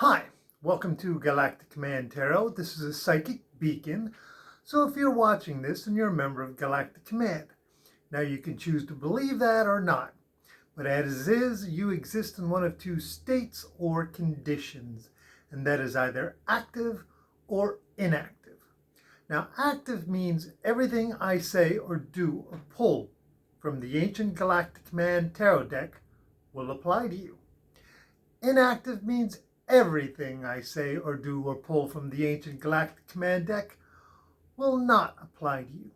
Hi, welcome to Galactic Command Tarot. This is a psychic beacon. So if you're watching this, then you're a member of Galactic Command. Now you can choose to believe that or not. But as is, you exist in one of two states or conditions, and that is either active or inactive. Now active means everything I say or do or pull from the ancient Galactic Command Tarot deck will apply to you. Inactive means everything I say or do or pull from the ancient Galactic Command deck will not apply to you.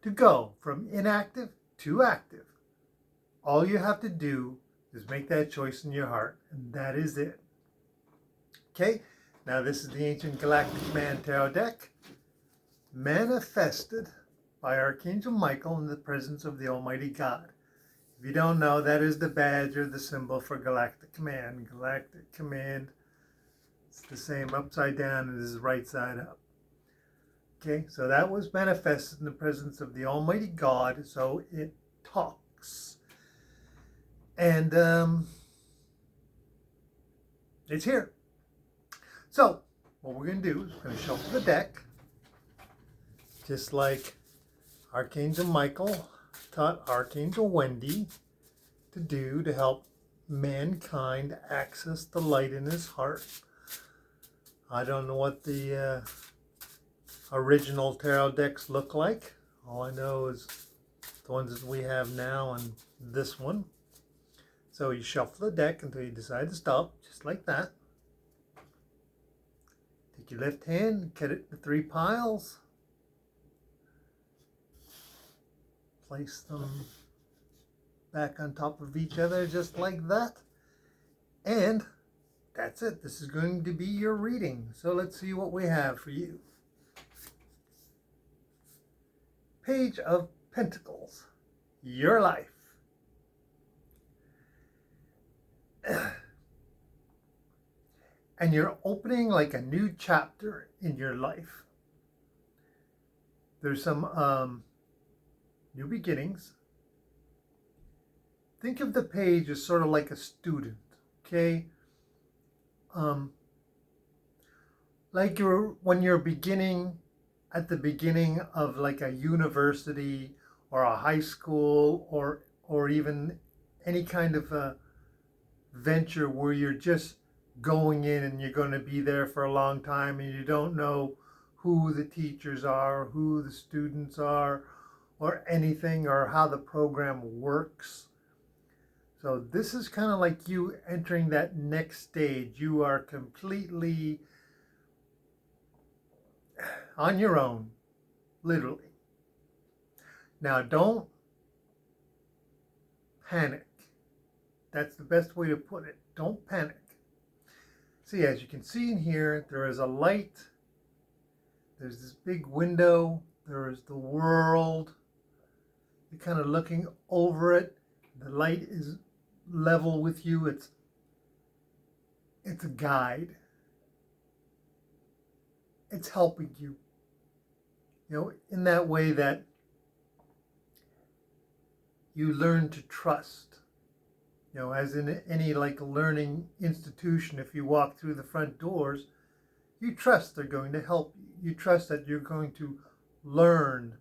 To go from inactive to active, all you have to do is make that choice in your heart, and that is it. Okay, now this is the ancient Galactic Command Tarot deck, manifested by Archangel Michael in the presence of the Almighty God. If you don't know, that is the badge or the symbol for Galactic Command. Galactic Command, it's the same upside down as right side up. Okay, so that was manifested in the presence of the Almighty God, so it talks. And it's here. So what we're going to do is we're going to shuffle the deck, just like Archangel Michael taught Archangel Wendy to do to help mankind access the light in his heart. I don't know what the original tarot decks look like. All I know is the ones that we have now and this one. So you shuffle the deck until you decide to stop, just like that. Take your left hand, cut it into 3 piles. Place them back on top of each other just like that. And that's it. This is going to be your reading. So let's see what we have for you. Page of Pentacles. Your life. And you're opening like a new chapter in your life. There's some new beginnings. Think of the page as sort of like a student, okay? Like when you're beginning at the beginning of like a university or a high school or even any kind of a venture where you're just going in and you're going to be there for a long time and you don't know who the teachers are, who the students are, or anything, or how the program works. So this is kind of like you entering that next stage. You are completely on your own, literally. Now don't panic. That's the best way to put it. Don't panic. See, as you can see in here, there is a light. There's this big window. There is the world. You're kind of looking over it. The light is level with you. It's a guide. It's helping you. You know, in that way that you learn to trust. You know, as in any like learning institution, if you walk through the front doors, you trust they're going to help you. You trust that you're going to learn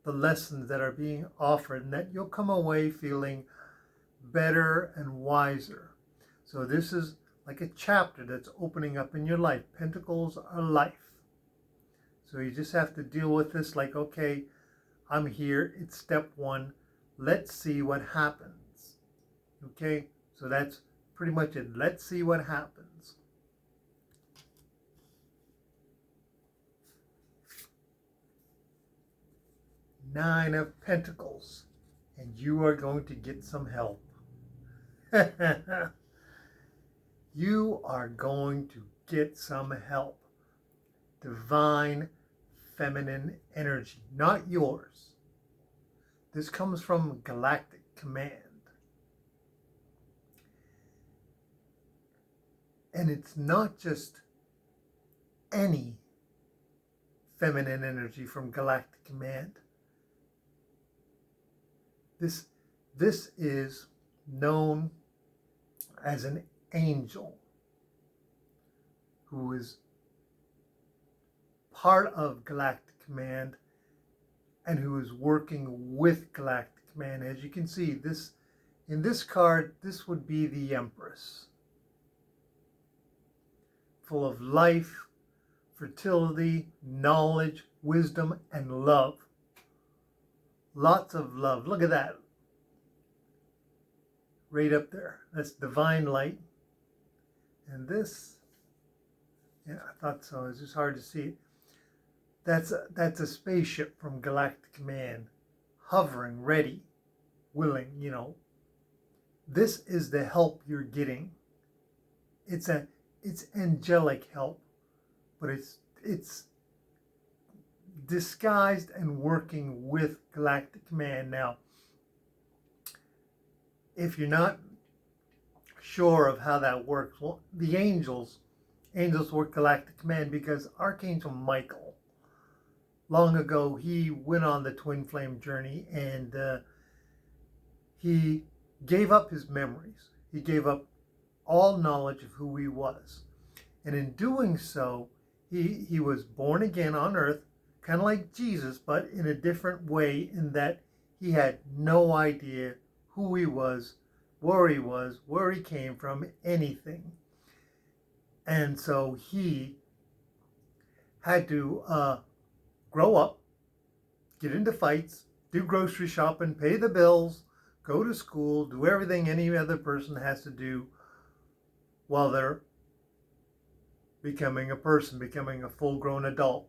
the lessons that are being offered and that you'll come away feeling better and wiser. So this is like a chapter that's opening up in your life. Pentacles are life. So you just have to deal with this like, okay, I'm here. It's step 1. Let's see what happens. Okay, so that's pretty much it. Let's see what happens. Nine of Pentacles, and you are going to get some help. You are going to get some help. Divine feminine energy, not yours. This comes from Galactic Command. And it's not just any feminine energy from Galactic Command. This is known as an angel. who is part of Galactic Command and who is working with Galactic Command. As you can see, this in this card, this would be the Empress. Full of life, fertility, knowledge, wisdom, and love. Lots of love. Look at that. Right up there. That's divine light. And this, yeah, I thought so. It's just hard to see it. That's a spaceship from Galactic Command, hovering, ready, willing, you know. This is the help you're getting. It's angelic help, but it's disguised and working with Galactic Command. Now, if you're not sure of how that works, well, the angels work Galactic Command because Archangel Michael, long ago, he went on the Twinflame Journey and he gave up his memories. He gave up all knowledge of who he was. And in doing so, he was born again on earth, kind of like Jesus, but in a different way, in that he had no idea who he was, where he came from, anything. And so he had to grow up, get into fights, do grocery shopping, pay the bills, go to school, do everything any other person has to do while they're becoming a person, becoming a full-grown adult.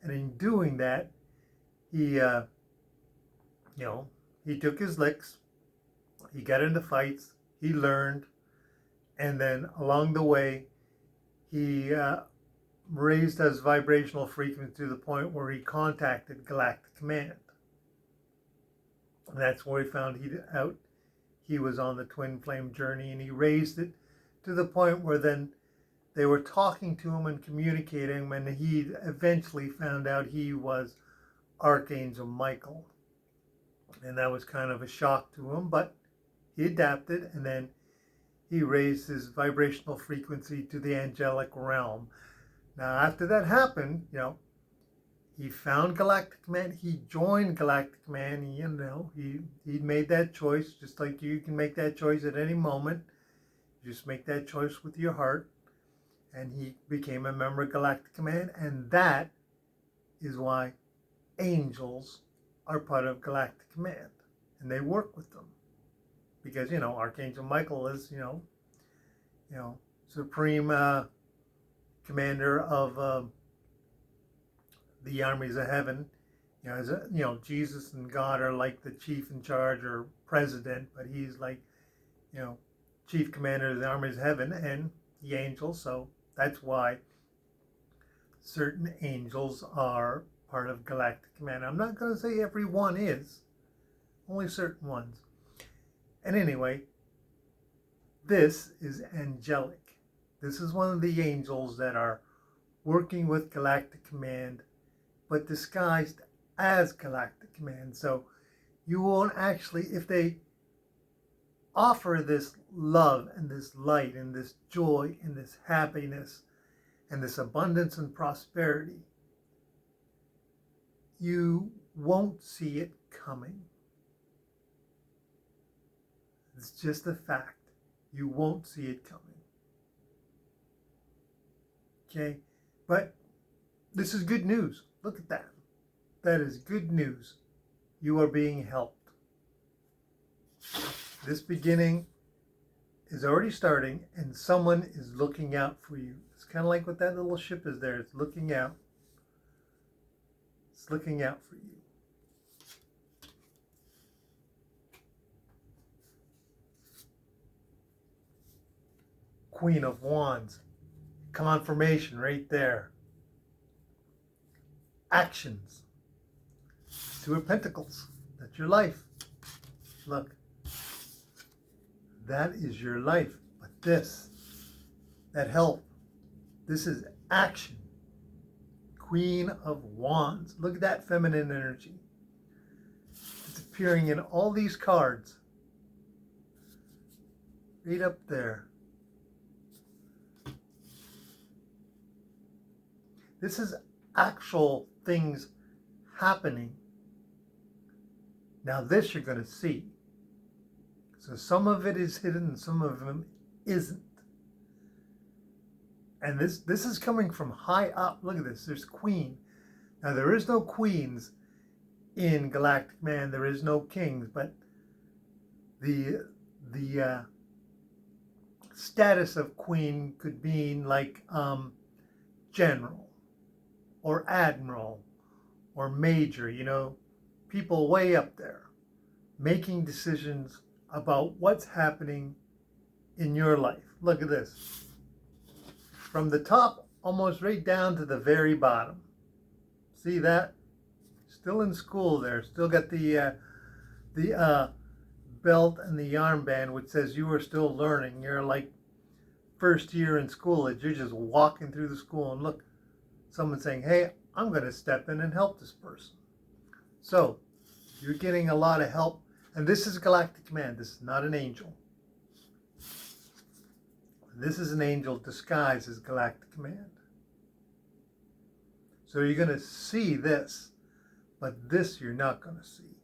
And in doing that, he took his licks, he got into fights, he learned, and then along the way, he raised his vibrational frequency to the point where he contacted Galactic Command. And that's where he found out he was on the Twinflame Journey, and he raised it to the point where then they were talking to him and communicating, and he eventually found out he was Archangel Michael. And that was kind of a shock to him, but he adapted, and then he raised his vibrational frequency to the angelic realm. Now, after that happened, he found Galactic Command. He joined Galactic Command. He made that choice, just like you can make that choice at any moment. You just make that choice with your heart. And he became a member of Galactic Command. And that is why angels are part of Galactic Command. And they work with them. Because, Archangel Michael is, supreme commander of the armies of heaven. Jesus and God are like the chief in charge or president, but he's like, chief commander of the armies of heaven and the angels. So that's why certain angels are part of Galactic Command. I'm not going to say everyone is, only certain ones. And anyway, this is angelic. This is one of the angels that are working with Galactic Command, but disguised as Galactic Command. So you won't actually, if they offer this love and this light and this joy and this happiness and this abundance and prosperity, you won't see it coming. It's just a fact. You won't see it coming. Okay? But this is good news. Look at that. That is good news. You are being helped. This beginning is already starting, and someone is looking out for you. It's kind of like what that little ship is there. It's looking out. It's looking out for you. Queen of Wands. Confirmation right there. Actions. Two of Pentacles. That's your life. Look. That is your life. But this, that help, this is action. Queen of Wands. Look at that feminine energy. It's appearing in all these cards. Right up there. This is actual things happening. Now this you're going to see. So some of it is hidden and some of them isn't. And this is coming from high up. Look at this. There's Queen. Now there is no queens in Galactic Command. There is no kings, but the status of queen could mean like general or admiral or major, you know, people way up there making decisions about what's happening in your life. Look at this. From the top almost right down to the very bottom. See that? Still in school there. Still got the belt and the armband, which says you are still learning. You're like first year in school. You're just walking through the school and look, someone's saying, hey, I'm going to step in and help this person. So you're getting a lot of help. And this is Galactic Command. This is not an angel. This is an angel disguised as Galactic Command. So you're going to see this, but this you're not going to see.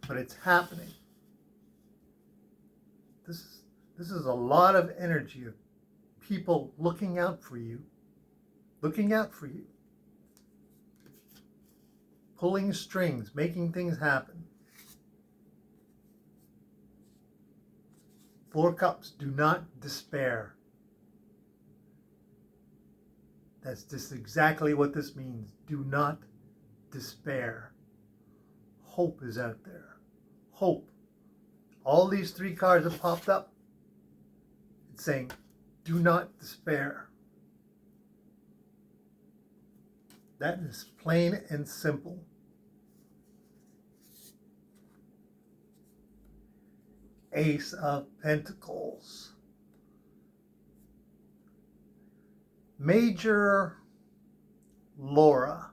But it's happening. This is a lot of energy of people looking out for you. Looking out for you. Pulling strings, making things happen. 4 Cups, do not despair. That's just exactly what this means. Do not despair. Hope is out there. Hope. All these 3 cards have popped up. It's saying, do not despair. That is plain and simple. Ace of Pentacles. Major Laura.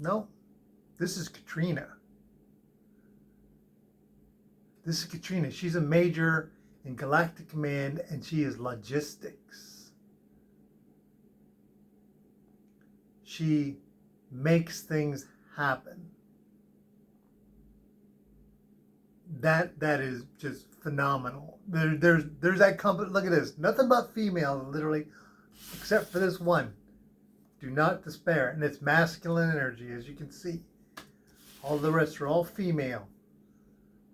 No, this is Katrina. This is Katrina. She's a major in Galactic Command and she is logistics. She makes things happen. That is just phenomenal. There's that company. Look at this. Nothing but females, literally, except for this one. Do not despair. And it's masculine energy, as you can see. All the rest are all female.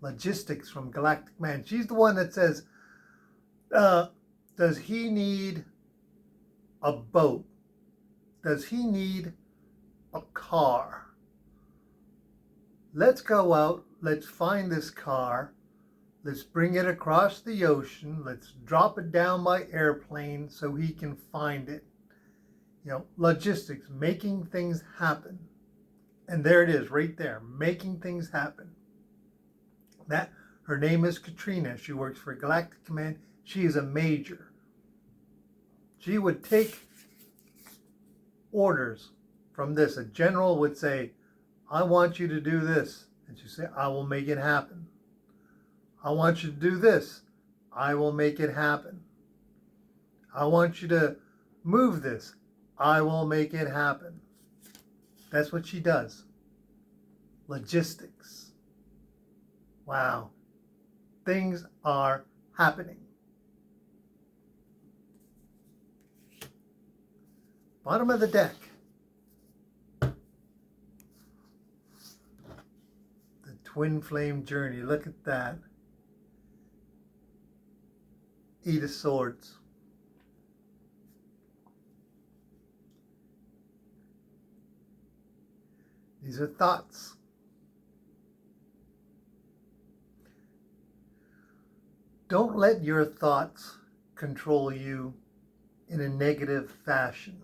Logistics from Galactic Man. She's the one that says, does he need a boat? Does he need a car? Let's go out. Let's find this car. Let's bring it across the ocean. Let's drop it down by airplane so he can find it. You know, logistics, making things happen. And there it is, right there, making things happen. Her name is Katrina. She works for Galactic Command. She is a major. She would take orders from this. A general would say, I want you to do this. And she say, I will make it happen. I want you to do this. I will make it happen. I want you to move this. I will make it happen. That's what she does. Logistics. Wow. Things are happening. Bottom of the deck. Twinflame Journey. Look at that. 8 of Swords. These are thoughts. Don't let your thoughts control you in a negative fashion.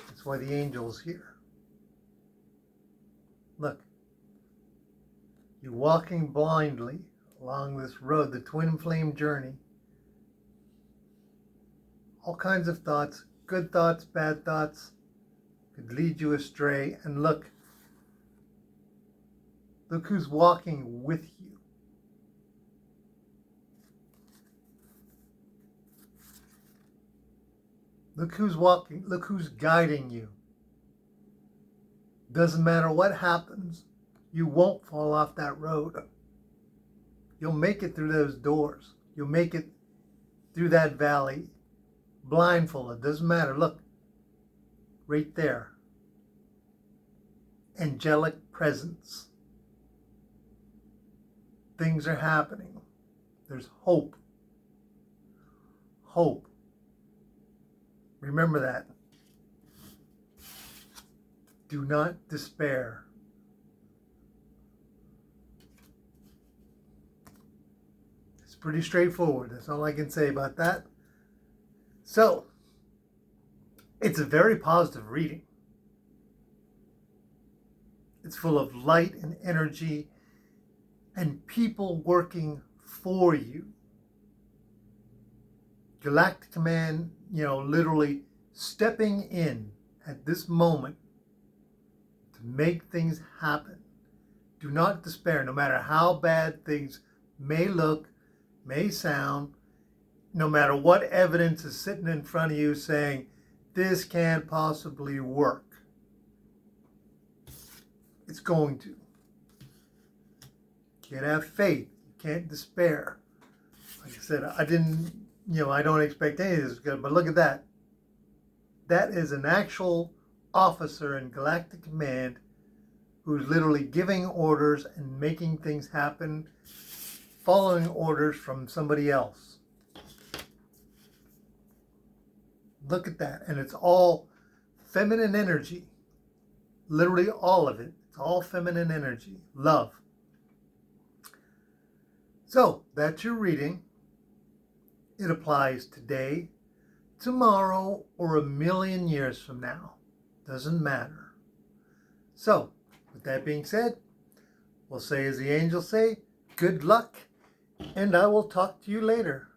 That's why the angel's here. Look, you're walking blindly along this road, the Twinflame Journey. All kinds of thoughts, good thoughts, bad thoughts, could lead you astray. And look who's walking with you. Look who's walking. Look who's guiding you. Doesn't matter what happens, you won't fall off that road. You'll make it through those doors. You'll make it through that valley. Blindfolded. Doesn't matter. Look. Right there. Angelic presence. Things are happening. There's hope. Hope. Remember that. Do not despair. It's pretty straightforward. That's all I can say about that. So, it's a very positive reading. It's full of light and energy and people working for you. Galactic Command, literally stepping in at this moment to make things happen. Do not despair, no matter how bad things may look, may sound, no matter what evidence is sitting in front of you saying, this can't possibly work. It's going to. You can't have faith. You can't despair. Like I said, I don't expect any of this is good, but look at that. That is an actual officer in Galactic Command who's literally giving orders and making things happen, following orders from somebody else. Look at that. And it's all feminine energy. Literally all of it. It's all feminine energy. Love. So, that's your reading. It applies today, tomorrow, or 1,000,000 years from now. Doesn't matter. So, with that being said, we'll say as the angels say, good luck, and I will talk to you later.